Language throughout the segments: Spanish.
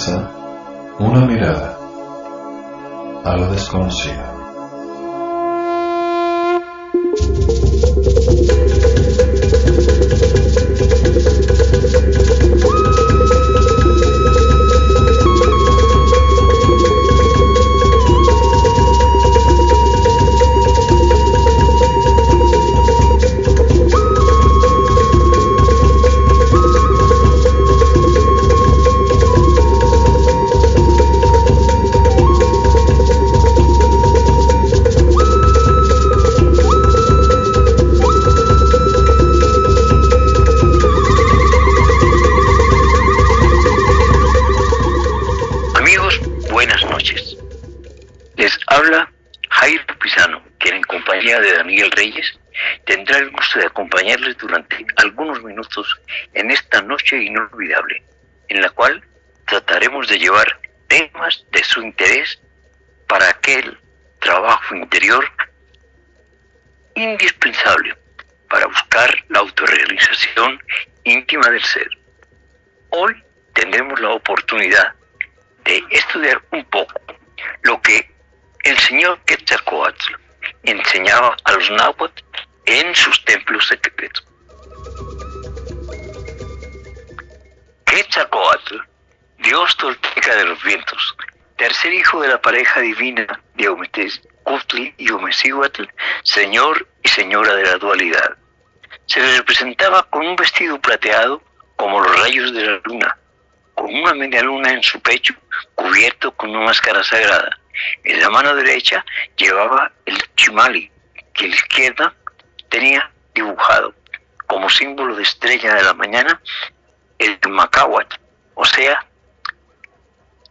comienza una mirada a lo desconocido. De Daniel Reyes, tendrá el gusto de acompañarles durante algunos minutos en esta noche inolvidable, en la cual trataremos de llevar temas de su interés para aquel trabajo interior indispensable para buscar la autorrealización íntima del ser. Hoy tendremos la oportunidad de estudiar un poco lo que el señor Quetzalcóatl enseñaba a los náhuatl en sus templos secretos. Quetzalcóatl, dios tolteca de los vientos, tercer hijo de la pareja divina de Ometeotl y Omecíhuatl, señor y señora de la dualidad. Se le representaba con un vestido plateado como los rayos de la luna, con una media luna en su pecho, cubierto con una máscara sagrada. En la mano derecha llevaba el chimali, que en la izquierda tenía dibujado como símbolo de estrella de la mañana el macahuatl, o sea,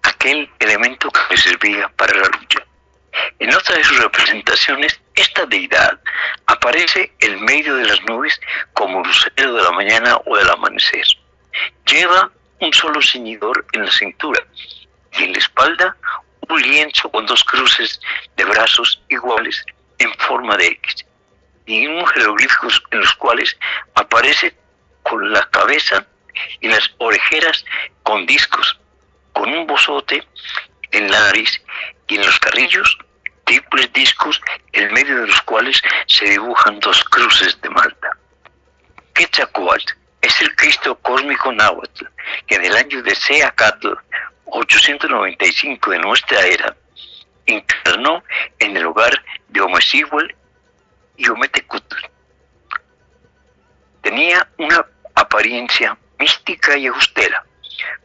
aquel elemento que le servía para la lucha. En otra de sus representaciones, esta deidad aparece en medio de las nubes como lucero de la mañana o del amanecer. Lleva un solo ceñidor en la cintura y en la espalda un lienzo con dos cruces de brazos iguales en forma de X y unos jeroglíficos en los cuales aparece con la cabeza y las orejeras con discos, con un bozote en la nariz y en los carrillos triples discos en medio de los cuales se dibujan dos cruces de Malta. Quetzalcóatl es el Cristo cósmico náhuatl que en el año de Seacatl 895 de nuestra era, encarnó en el hogar de Omecíhuatl y Ometecutl. Tenía una apariencia mística y austera.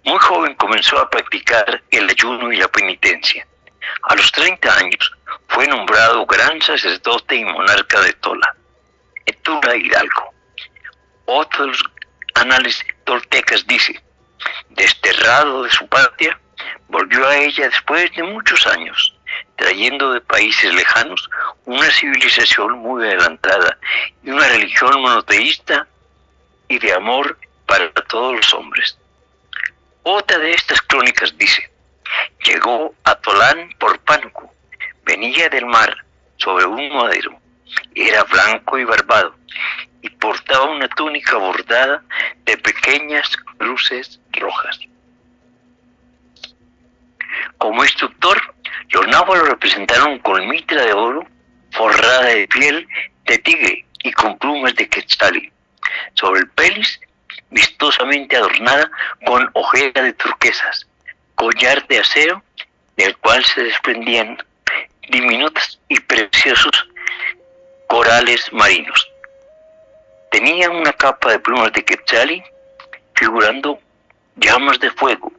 Muy joven comenzó a practicar el ayuno y la penitencia. A los 30 años fue nombrado gran sacerdote y monarca de Tola, Tula Hidalgo. Otros anales toltecas dice: desterrado de su patria, volvió a ella después de muchos años, trayendo de países lejanos una civilización muy adelantada y una religión monoteísta y de amor para todos los hombres. Otra de estas crónicas dice: llegó a Tolán por Pánuco, venía del mar sobre un madero, era blanco y barbado, y portaba una túnica bordada de pequeñas cruces rojas. Como instructor, los náhuatl lo representaron con mitra de oro, forrada de piel de tigre y con plumas de quetzali. Sobre el pelis, vistosamente adornada con ojera de turquesas, collar de acero, del cual se desprendían diminutos y preciosos corales marinos. Tenía una capa de plumas de quetzali, figurando llamas de fuego,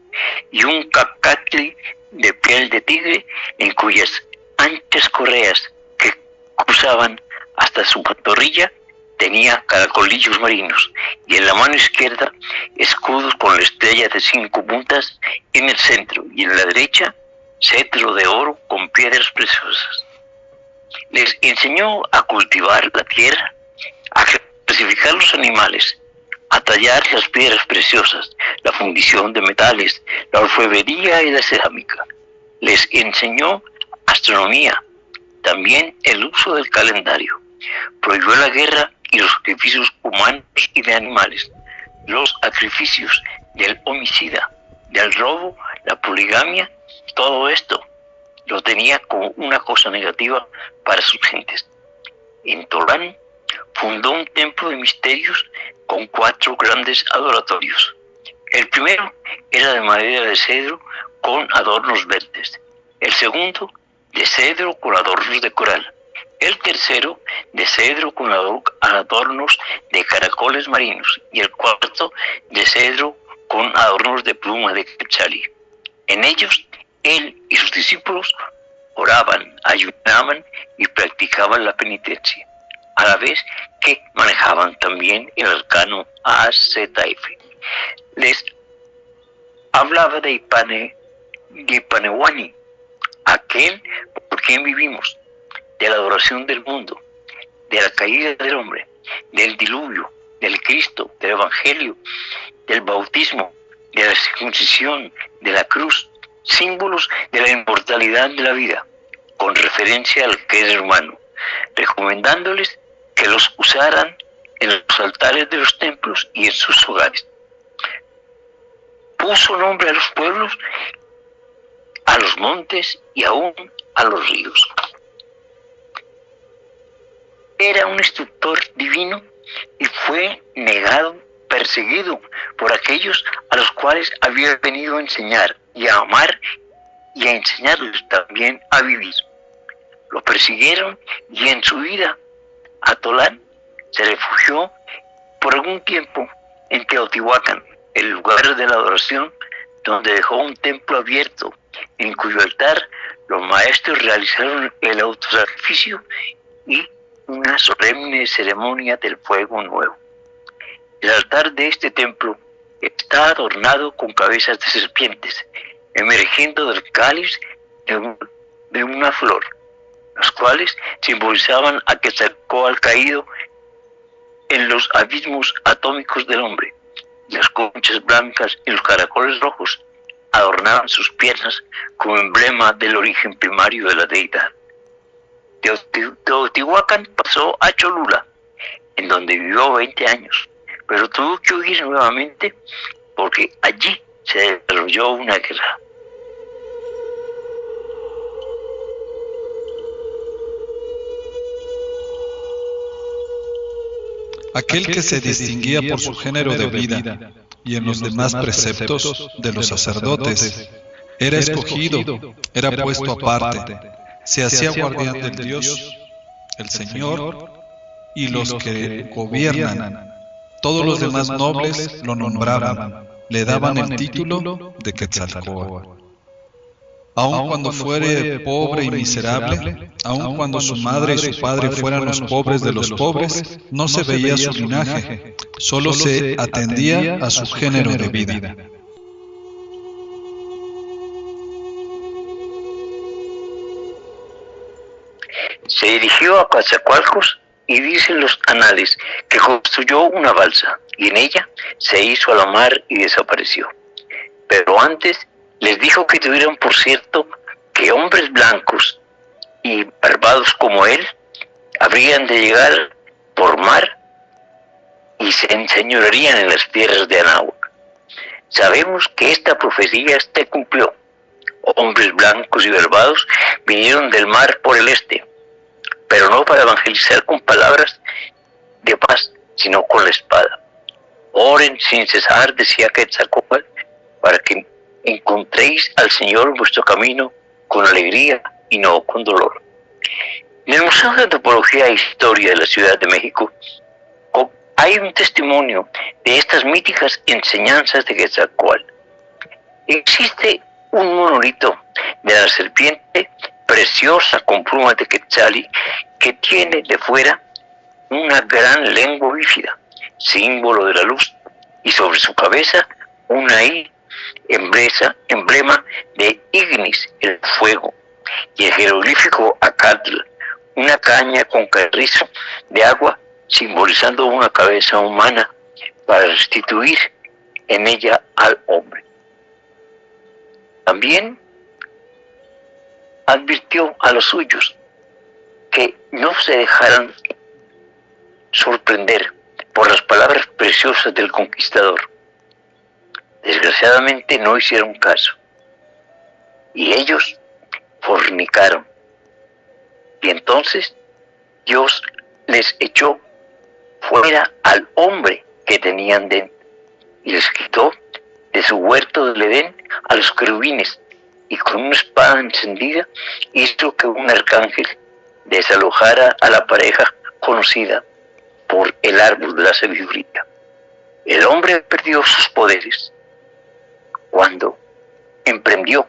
y un cacatli de piel de tigre, en cuyas anchas correas que cruzaban hasta su pantorrilla tenía caracolillos marinos, y en la mano izquierda escudos con la estrella de 5 puntas en el centro, y en la derecha cetro de oro con piedras preciosas. Les enseñó a cultivar la tierra, a clasificar los animales, a tallar las piedras preciosas, la fundición de metales, la orfebrería y la cerámica. Les enseñó astronomía, también el uso del calendario. Prohibió la guerra y los sacrificios humanos y de animales, los sacrificios del homicida, del robo, la poligamia, todo esto lo tenía como una cosa negativa para sus gentes. En Torán fundó un templo de misterios con 4 grandes adoratorios. El primero era de madera de cedro con adornos verdes. El segundo, de cedro con adornos de coral. El tercero, de cedro con adornos de caracoles marinos. Y el cuarto, de cedro con adornos de pluma de quetzalí. En ellos, él y sus discípulos oraban, ayunaban y practicaban la penitencia, a la vez que manejaban también el arcano AZF. Les hablaba de Ipanewani, aquel por quien vivimos, de la adoración del mundo, de la caída del hombre, del diluvio, del Cristo, del Evangelio, del bautismo, de la circuncisión, de la cruz, símbolos de la inmortalidad de la vida, con referencia al que es hermano, recomendándoles que los usaran en los altares de los templos y en sus hogares. Puso nombre a los pueblos, a los montes y aún a los ríos. Era un instructor divino y fue negado, perseguido por aquellos a los cuales había venido a enseñar y a amar y a enseñarles también a vivir. Lo persiguieron y en su vida Atolán se refugió por algún tiempo en Teotihuacán, el lugar de la adoración, donde dejó un templo abierto en cuyo altar los maestros realizaron el autosacrificio y una solemne ceremonia del fuego nuevo. El altar de este templo está adornado con cabezas de serpientes, emergiendo del cáliz de una flor, los cuales simbolizaban a Quetzalcóatl caído en los abismos atómicos del hombre. Las conchas blancas y los caracoles rojos adornaban sus piernas como emblema del origen primario de la deidad. Teotihuacán pasó a Cholula, en donde vivió 20 años, pero tuvo que huir nuevamente porque allí se desarrolló una guerra. Aquel que se distinguía por su género de vida y en los demás preceptos de los sacerdotes, era escogido, era puesto aparte, se hacía guardián del Dios, el Señor, y los que gobiernan. Todos los demás nobles lo nombraban, le daban el título de Quetzalcóatl. Aun cuando fuere pobre y miserable, aun cuando su madre y su padre fueran los pobres de los pobres, no se veía su linaje, solo se atendía a su género de vida. Se dirigió a Coatzacoalcos y dicen los anales que construyó una balsa y en ella se hizo a la mar y desapareció. Pero antes les dijo que tuvieran por cierto que hombres blancos y barbados como él habrían de llegar por mar y se enseñorearían en las tierras de Anáhuac. Sabemos que esta profecía se cumplió. Hombres blancos y barbados vinieron del mar por el este, pero no para evangelizar con palabras de paz, sino con la espada. Oren sin cesar, decía Quetzalcóatl, para que encontréis al Señor en vuestro camino con alegría y no con dolor. En el Museo de Antropología e Historia de la Ciudad de México hay un testimonio de estas míticas enseñanzas de Quetzalcóatl. Existe un monolito de la serpiente preciosa con plumas de quetzalí que tiene de fuera una gran lengua bífida, símbolo de la luz, y sobre su cabeza una I, emblema de Ignis, el fuego, y el jeroglífico Acatl, una caña con carrizo de agua simbolizando una cabeza humana para restituir en ella al hombre. También advirtió a los suyos que no se dejaran sorprender por las palabras preciosas del conquistador. Desgraciadamente no hicieron caso y ellos fornicaron. Y entonces Dios les echó fuera al hombre que tenían dentro y les quitó de su huerto del Edén a los querubines, y con una espada encendida hizo que un arcángel desalojara a la pareja conocida por el árbol de la sabiduría. El hombre perdió sus poderes cuando emprendió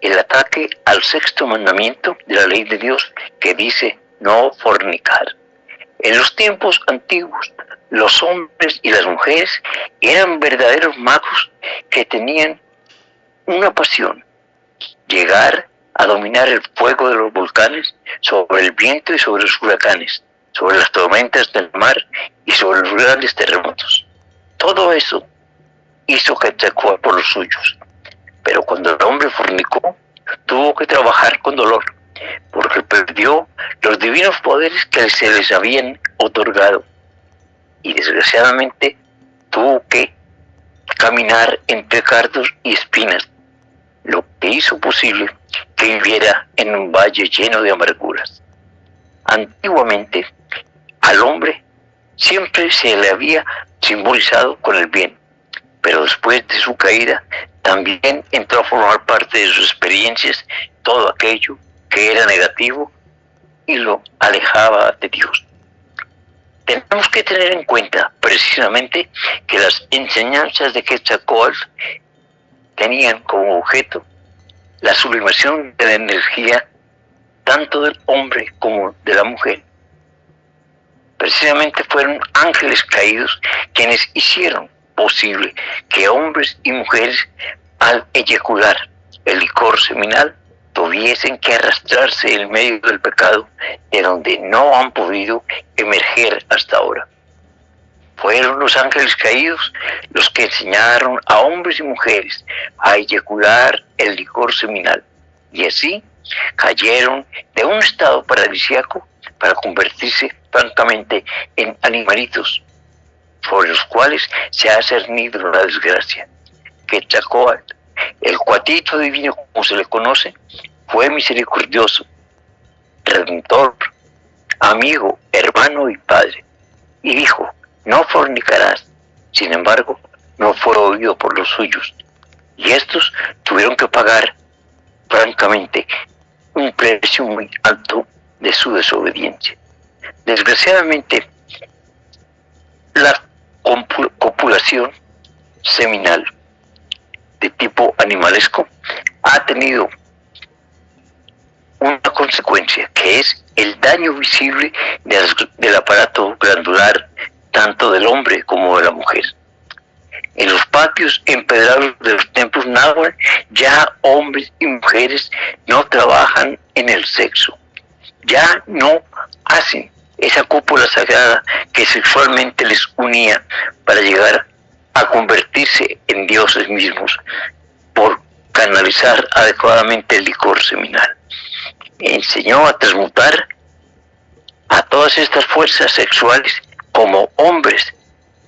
el ataque al sexto mandamiento de la ley de Dios, que dice no fornicar. En los tiempos antiguos, los hombres y las mujeres eran verdaderos magos que tenían una pasión: llegar a dominar el fuego de los volcanes, sobre el viento y sobre los huracanes, sobre las tormentas del mar y sobre los grandes terremotos. Todo eso hizo Quetzalcóatl por los suyos. Pero cuando el hombre fornicó, tuvo que trabajar con dolor, porque perdió los divinos poderes que se les habían otorgado. Y desgraciadamente tuvo que caminar entre cardos y espinas, lo que hizo posible que viviera en un valle lleno de amarguras. Antiguamente, al hombre siempre se le había simbolizado con el bien, pero después de su caída también entró a formar parte de sus experiencias todo aquello que era negativo y lo alejaba de Dios. Tenemos que tener en cuenta precisamente que las enseñanzas de Quetzalcóatl tenían como objeto la sublimación de la energía tanto del hombre como de la mujer. Precisamente fueron ángeles caídos quienes hicieron posible que hombres y mujeres, al eyacular el licor seminal, tuviesen que arrastrarse en medio del pecado, de donde no han podido emerger hasta ahora. Fueron los ángeles caídos los que enseñaron a hombres y mujeres a eyacular el licor seminal, y así cayeron de un estado paradisíaco para convertirse francamente en animalitos, por los cuales se ha cernido la desgracia. Quetzalcóatl, el cuatito divino como se le conoce, fue misericordioso, redentor, amigo, hermano y padre, y dijo: no fornicarás. Sin embargo, no fue oído por los suyos, y estos tuvieron que pagar francamente un precio muy alto de su desobediencia. Desgraciadamente, la copulación seminal de tipo animalesco ha tenido una consecuencia, que es el daño visible del aparato glandular tanto del hombre como de la mujer. En los patios empedrados de los templos náhuatl, ya hombres y mujeres no trabajan en el sexo, ya no hacen esa cúpula sagrada que sexualmente les unía para llegar a convertirse en dioses mismos por canalizar adecuadamente el licor seminal. Enseñó a transmutar a todas estas fuerzas sexuales como hombres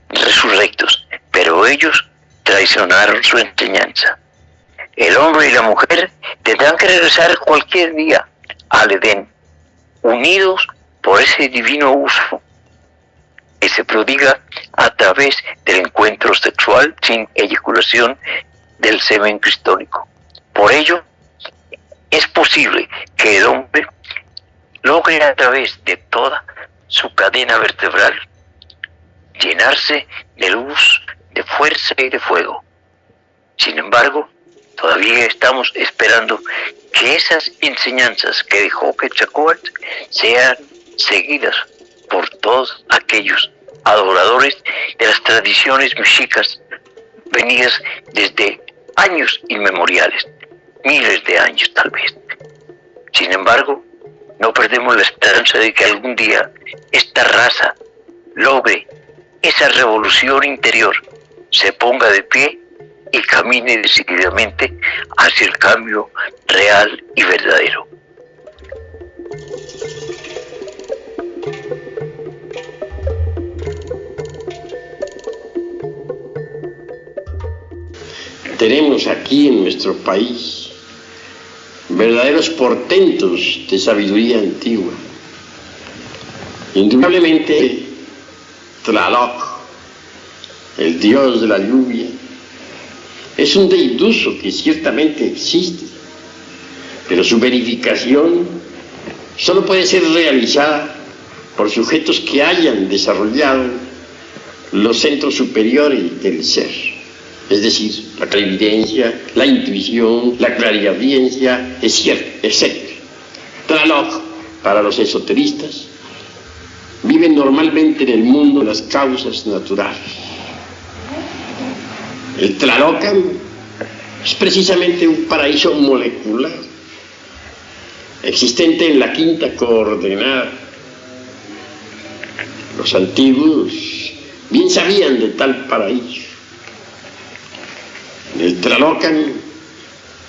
resurrectos, pero ellos traicionaron su enseñanza. El hombre y la mujer tendrán que regresar cualquier día al Edén, unidos por ese divino uso que se prodiga a través del encuentro sexual sin eyaculación del semen cristónico. Por ello, es posible que el hombre logre a través de toda su cadena vertebral llenarse de luz, de fuerza y de fuego. Sin embargo, todavía estamos esperando que esas enseñanzas que dejó Quetzalcóatl sean seguidas por todos aquellos adoradores de las tradiciones mexicas venidas desde años inmemoriales, miles de años tal vez. Sin embargo, no perdemos la esperanza de que algún día esta raza logre esa revolución interior, se ponga de pie y camine decididamente hacia el cambio real y verdadero. tenemos aquí en nuestro país verdaderos portentos de sabiduría antigua. Indudablemente, Tlaloc, el dios de la lluvia, es un deiduso que ciertamente existe, pero su verificación solo puede ser realizada por sujetos que hayan desarrollado los centros superiores del ser, es decir, la clarividencia, la intuición, la clariaudiencia, etc. Tlaloc, para los esoteristas, vive normalmente en el mundo de las causas naturales. El Tlalocan es precisamente un paraíso molecular, existente en la quinta coordenada. Los antiguos bien sabían de tal paraíso. En el Tlalocan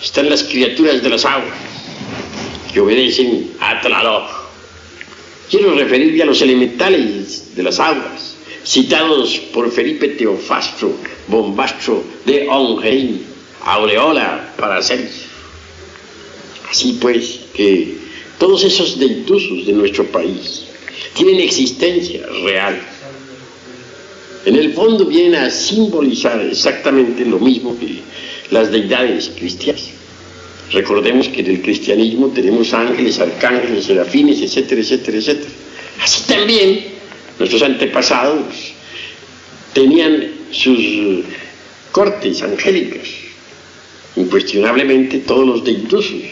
están las criaturas de las aguas, que obedecen a Tlaloc. Quiero referirme a los elementales de las aguas, citados por Felipe Teofastro, Bombastro de Ongein, Aureola Paracelso. Así pues, que todos esos deitusos de nuestro país tienen existencia real. En el fondo vienen a simbolizar exactamente lo mismo que las deidades cristianas. Recordemos que en el cristianismo tenemos ángeles, arcángeles, serafines, etcétera, etcétera, etcétera. Así también nuestros antepasados tenían sus cortes angélicas. Incuestionablemente todos los deitusos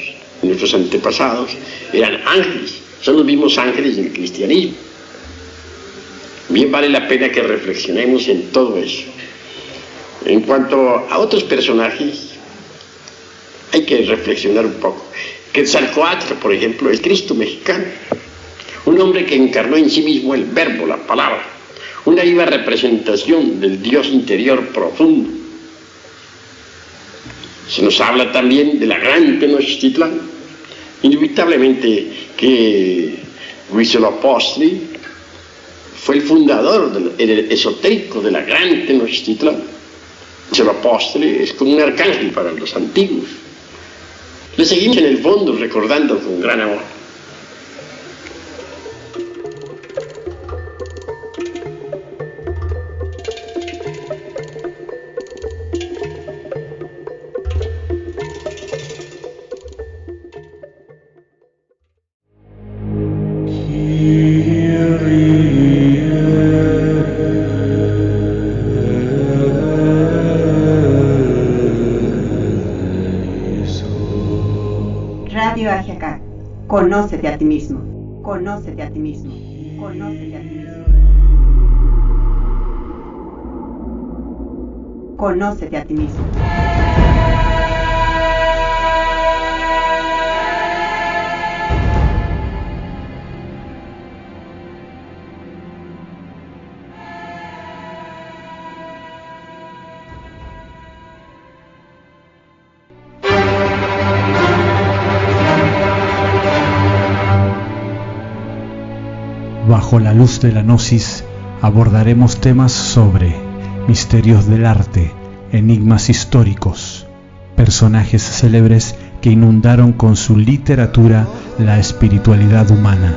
de nuestros antepasados eran ángeles, son los mismos ángeles del cristianismo. Bien vale la pena que reflexionemos en todo eso. En cuanto a otros personajes, hay que reflexionar un poco. Quetzalcóatl, por ejemplo, el Cristo mexicano, un hombre que encarnó en sí mismo el verbo, la palabra, una viva representación del Dios interior profundo. Se nos habla también de la gran Tenochtitlán. Indubitablemente que Huitzilopochtli fue el fundador, el esotérico de la gran Tenochtitlán. Huitzilopochtli es como un arcángel para los antiguos. Le seguimos en el fondo recordando con gran amor. Radio Ajiacac. Conócete a ti mismo. Conócete a ti mismo. Conócete a ti mismo. Conócete a ti mismo. Bajo la luz de la gnosis abordaremos temas sobre misterios del arte, enigmas históricos, personajes célebres que inundaron con su literatura la espiritualidad humana,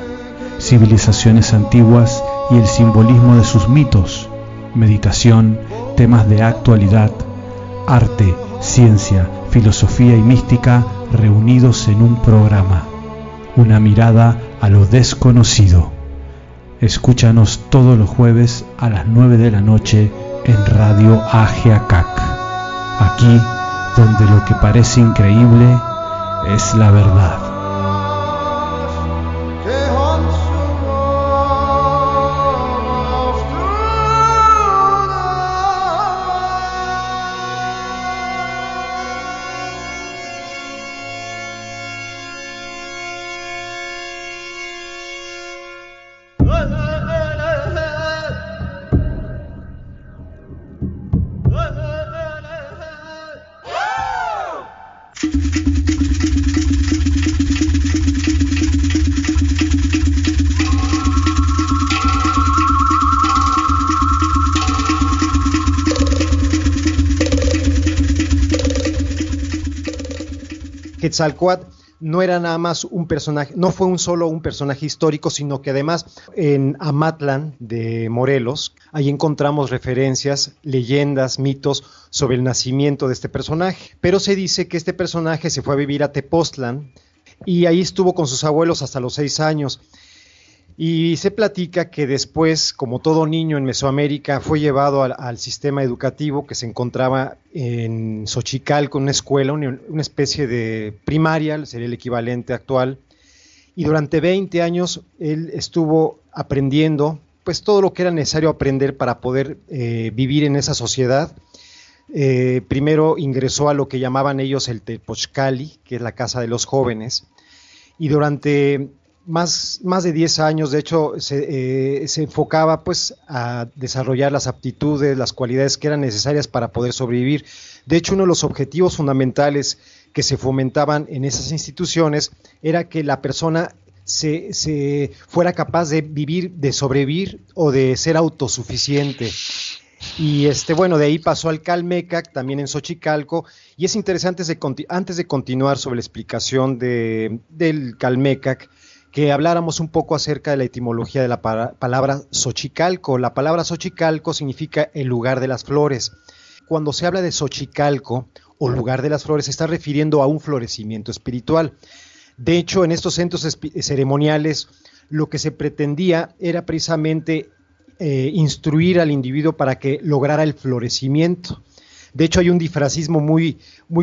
civilizaciones antiguas y el simbolismo de sus mitos, meditación, temas de actualidad, arte, ciencia, filosofía y mística reunidos en un programa, una mirada a lo desconocido. Escúchanos todos los jueves a las 9 de la noche en Radio Ajiacac. Aquí, donde lo que parece increíble es la verdad. Quetzalcóatl no era nada más un personaje, no fue solo un personaje histórico, sino que además en Amatlán de Morelos, ahí encontramos referencias, leyendas, mitos sobre el nacimiento de este personaje. Pero se dice que este personaje se fue a vivir a Tepoztlán y ahí estuvo con sus abuelos hasta los 6 años. Y se platica que después, como todo niño en Mesoamérica, fue llevado al sistema educativo que se encontraba en Xochicalco, una escuela, una especie de primaria, sería el equivalente actual. Y durante 20 años él estuvo aprendiendo pues todo lo que era necesario aprender para poder vivir en esa sociedad. Primero ingresó a lo que llamaban ellos el Tepochcali, que es la casa de los jóvenes, y durante más de 10 años, de hecho, se enfocaba pues a desarrollar las aptitudes, las cualidades que eran necesarias para poder sobrevivir. De hecho, uno de los objetivos fundamentales que se fomentaban en esas instituciones era que la persona se fuera capaz de vivir, de sobrevivir o de ser autosuficiente. Y bueno, de ahí pasó al Calmecac, también en Xochicalco, y es interesante antes de continuar sobre la explicación del Calmecac, que habláramos un poco acerca de la etimología de la palabra Xochicalco. La palabra Xochicalco significa el lugar de las flores. Cuando se habla de Xochicalco o lugar de las flores, se está refiriendo a un florecimiento espiritual. De hecho, en estos centros ceremoniales, lo que se pretendía era precisamente instruir al individuo para que lograra el florecimiento. De hecho, hay un difracismo muy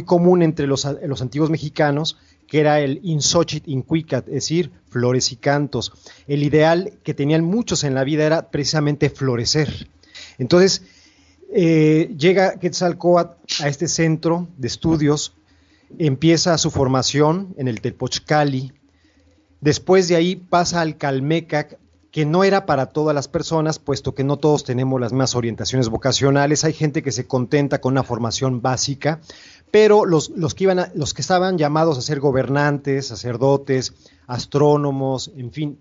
común entre los antiguos mexicanos, que era el Inxochitl Incuicat, es decir, flores y cantos. El ideal que tenían muchos en la vida era precisamente florecer. Entonces, llega Quetzalcóatl a este centro de estudios, empieza su formación en el Tepochcali, después de ahí pasa al Calmecac, que no era para todas las personas, puesto que no todos tenemos las mismas orientaciones vocacionales. Hay gente que se contenta con una formación básica, pero los que estaban llamados a ser gobernantes, sacerdotes, astrónomos, en fin,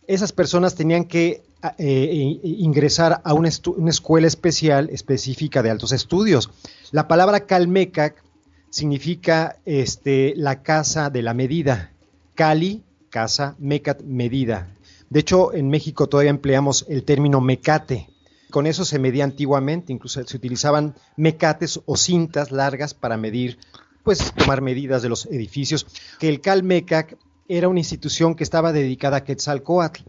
esas personas tenían que ingresar a una escuela específica de altos estudios. La palabra Calmecac significa la casa de la medida. Cali, casa, Mecat, medida. De hecho, en México todavía empleamos el término mecate. Con eso se medía antiguamente, incluso se utilizaban mecates o cintas largas para medir, pues tomar medidas de los edificios. Que el Calmecac era una institución que estaba dedicada a Quetzalcóatl.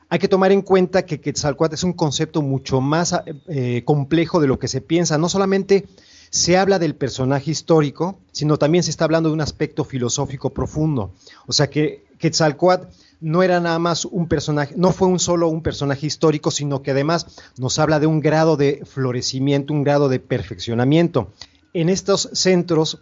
Hay que tomar en cuenta que Quetzalcóatl es un concepto mucho más complejo de lo que se piensa. No solamente se habla del personaje histórico, sino también se está hablando de un aspecto filosófico profundo. O sea que Quetzalcóatl no era nada más un personaje, no fue solo un personaje histórico, sino que además nos habla de un grado de florecimiento, un grado de perfeccionamiento. En estos centros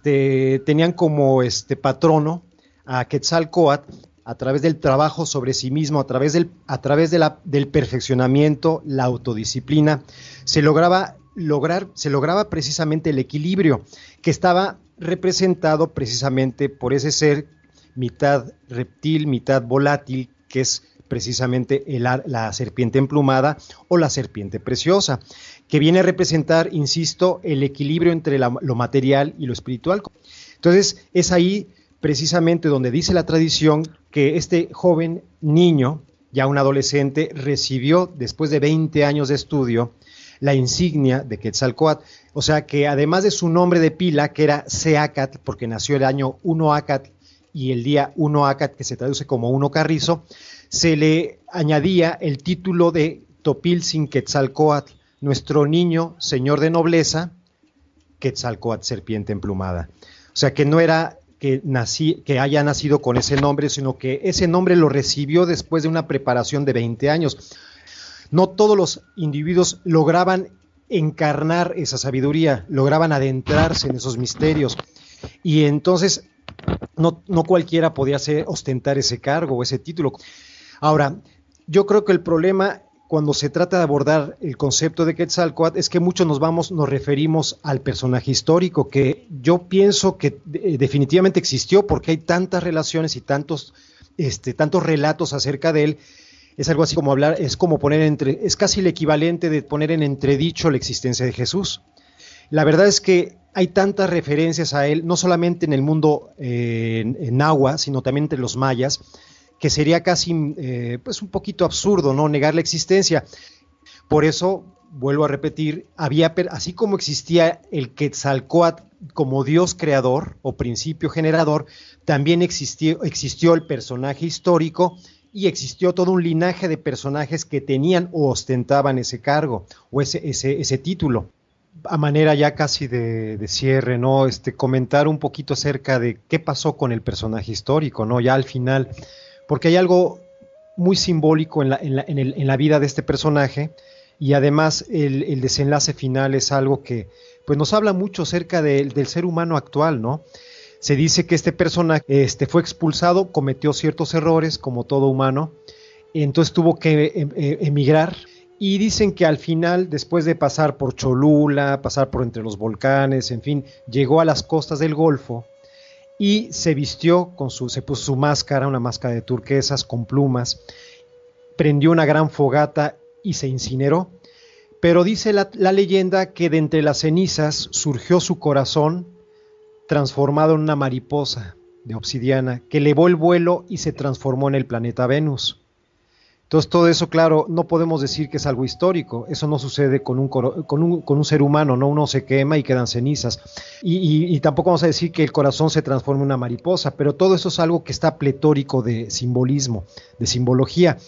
tenían como patrono a Quetzalcóatl a través del trabajo sobre sí mismo, a través del perfeccionamiento, la autodisciplina. Se lograba precisamente el equilibrio, que estaba representado precisamente por ese ser mitad reptil, mitad volátil, que es precisamente la serpiente emplumada o la serpiente preciosa, que viene a representar, insisto, el equilibrio entre lo material y lo espiritual. Entonces, es ahí precisamente donde dice la tradición que este joven niño, ya un adolescente, recibió, después de 20 años de estudio, la insignia de Quetzalcóatl. O sea que además de su nombre de pila, que era Seacatl, porque nació el año 1 Acatl, y el día 1 Acatl, que se traduce como 1 Carrizo, se le añadía el título de Topiltzin Quetzalcóatl, nuestro niño, señor de nobleza, Quetzalcóatl, serpiente emplumada. O sea que no era que haya nacido con ese nombre, sino que ese nombre lo recibió después de una preparación de 20 años. No todos los individuos lograban encarnar esa sabiduría, lograban adentrarse en esos misterios, y entonces no cualquiera podía ostentar ese cargo o ese título. Ahora, yo creo que el problema cuando se trata de abordar el concepto de Quetzalcóatl es que muchos nos referimos al personaje histórico, que yo pienso que definitivamente existió, porque hay tantas relaciones y tantos relatos acerca de él. Es algo así como es casi el equivalente de poner en entredicho la existencia de Jesús. La verdad es que hay tantas referencias a él, no solamente en el mundo náhuatl, sino también entre los mayas, que sería casi pues un poquito absurdo, ¿no?, negar la existencia. Por eso, vuelvo a repetir, así como existía el Quetzalcóatl como Dios creador o principio generador, también existió el personaje histórico y existió todo un linaje de personajes que tenían o ostentaban ese cargo o ese título. A manera ya casi de cierre, ¿no? Comentar un poquito acerca de qué pasó con el personaje histórico, ¿no? Ya al final, porque hay algo muy simbólico en la vida de este personaje, y además el desenlace final es algo que pues nos habla mucho acerca del ser humano actual, ¿no? Se dice que este personaje fue expulsado, cometió ciertos errores como todo humano, entonces tuvo que emigrar. Y dicen que al final, después de pasar por Cholula, pasar por entre los volcanes, en fin, llegó a las costas del Golfo y se vistió, se puso su máscara, una máscara de turquesas con plumas, prendió una gran fogata y se incineró. Pero dice la leyenda que de entre las cenizas surgió su corazón transformado en una mariposa de obsidiana que elevó el vuelo y se transformó en el planeta Venus. Entonces todo eso, claro, no podemos decir que es algo histórico, eso no sucede con un ser humano, ¿no? Uno se quema y quedan cenizas, y tampoco vamos a decir que el corazón se transforme en una mariposa, pero todo eso es algo que está pletórico de simbolismo, de simbología.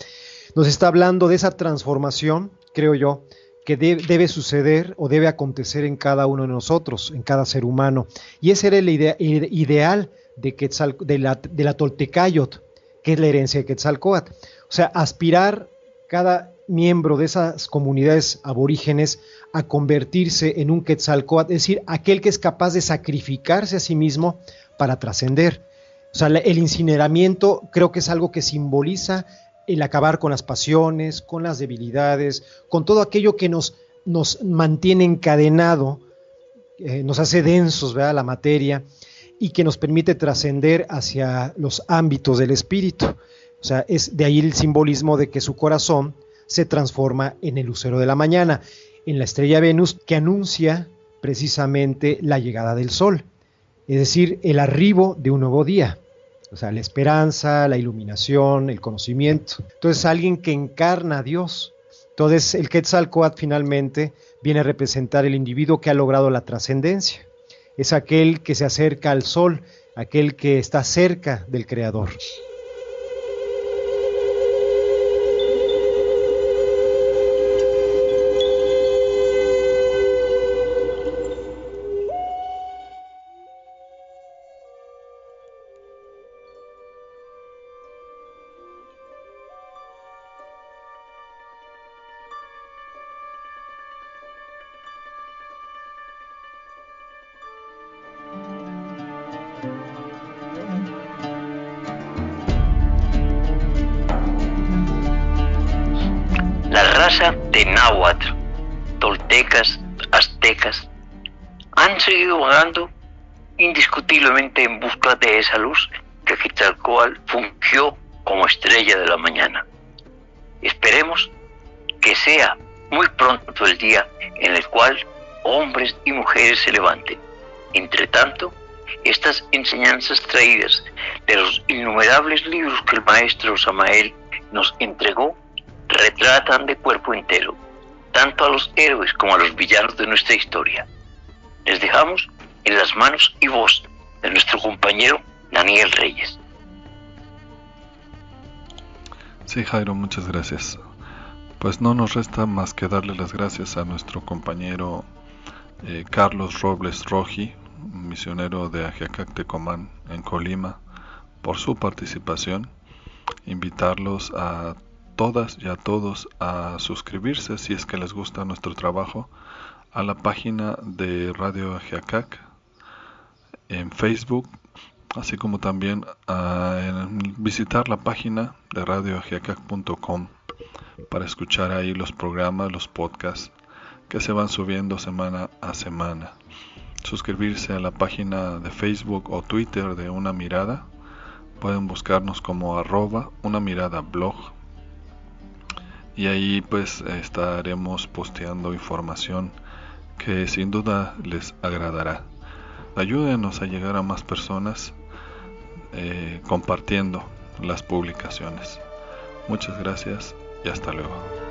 Nos está hablando de esa transformación, creo yo, que debe suceder o debe acontecer en cada uno de nosotros, en cada ser humano, y ese era el ideal de la Toltecayotl, que es la herencia de Quetzalcóatl. O sea, aspirar cada miembro de esas comunidades aborígenes a convertirse en un Quetzalcóatl, es decir, aquel que es capaz de sacrificarse a sí mismo para trascender. O sea, el incineramiento creo que es algo que simboliza el acabar con las pasiones, con las debilidades, con todo aquello que nos mantiene encadenado, nos hace densos, ¿verdad?, la materia, y que nos permite trascender hacia los ámbitos del espíritu. O sea, es de ahí el simbolismo de que su corazón se transforma en el lucero de la mañana, en la estrella Venus, que anuncia precisamente la llegada del sol, es decir, el arribo de un nuevo día. O sea, la esperanza, la iluminación, el conocimiento. Entonces, alguien que encarna a Dios. Entonces, el Quetzalcóatl finalmente viene a representar el individuo que ha logrado la trascendencia. Es aquel que se acerca al sol, aquel que está cerca del Creador. De náhuatl, toltecas, aztecas, han seguido vagando indiscutiblemente en busca de esa luz que Quetzalcóatl fungió como estrella de la mañana. Esperemos que sea muy pronto el día en el cual hombres y mujeres se levanten. Entre tanto, estas enseñanzas traídas de los innumerables libros que el maestro Samael nos entregó retratan de cuerpo entero tanto a los héroes como a los villanos de nuestra historia. Les dejamos en las manos y voz de nuestro compañero Daniel Reyes. Sí, Jairo, muchas gracias. Pues no nos resta más que darle las gracias a nuestro compañero Carlos Robles Roji, misionero de Ajiacac Tecomán en Colima, por su participación. Invitarlos a todas y a todos a suscribirse, si es que les gusta nuestro trabajo, a la página de Radio Ajiacac en Facebook, así como también visitar la página de radioajiacac.com para escuchar ahí los programas, los podcasts que se van subiendo semana a semana. Suscribirse a la página de Facebook o Twitter de Una Mirada, pueden buscarnos como @unamiradablog. Y ahí pues estaremos posteando información que sin duda les agradará. Ayúdenos a llegar a más personas compartiendo las publicaciones. Muchas gracias y hasta luego.